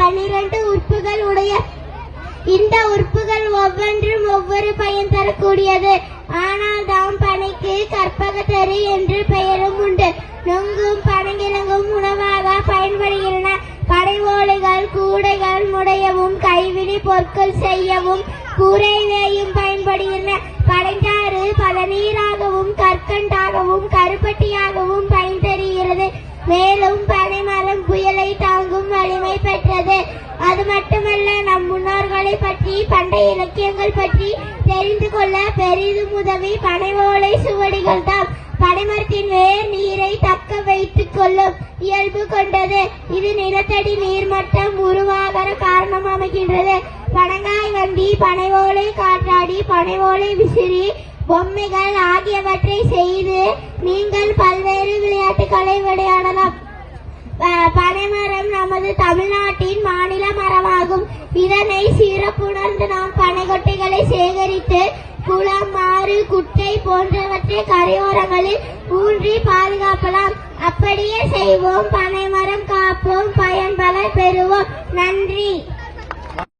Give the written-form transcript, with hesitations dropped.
12 உறுப்புகள் உடைய இந்த உறுப்புகள் ஒவ்வொன்றும் ஒவ்வொரு பயன் தரக்கூடியது. ஆனால் தாம் பனைக்கு கற்பகத்தரு என்று பெயரும் உண்டு. நொங்கும் பனங்கிழங்கும் உணவாக பயன்படுகின்றன. பனை ஓலைகள் கூடைகள் முடையவும் கைவினை பொருட்கள் செய்யவும் கூரை வேயும் பயன்படுகின்றன. பனைச்சாறு பதநீராகவும் கற்கண்டாகவும் கருப்பட்டியாகவும் பயன் தருகிறது. மேலும் பனை மரம் புயலை தாங்கும் வலிமை பெற்றது. அது மட்டுமல்ல, நம் முன்னோர்களை பற்றி பண்டைய இலக்கியங்கள் பற்றி தெரிந்து கொள்ள பெரிதும் உதவி பனை ஓலை சுவடிகள் தான். பனைமரத்தின் வேர் நீரை தக்க வைத்துக் கொள்ளும் இயல்பு கொண்டது. இது நிலத்தடி நீர்மட்டம் உருவாக காரணம் அமைகின்றது. பனங்காய் வண்டி, பனை ஓலை காற்றாடி, பனை ஓலை விசிறி, பொம்மைகள் ஆகியவற்றை செய்து நீங்கள் பல்வேறு விளையாட்டுகளை விளையாடலாம். பனைமரம் நமது தமிழ்நாட்டின் மாநில மரமாகும். இதனை சிறப்புணர்ந்து நாம் பனைகொட்டைகளை சேகரித்து குளம், ஆறு, குட்டை போன்றவற்றை கரையோரங்களில் ஊன்றி பாதுகாக்கலாம். அப்படியே செய்வோம். பனைமரம் காப்போம், பயன்பல பெறுவோம். நன்றி.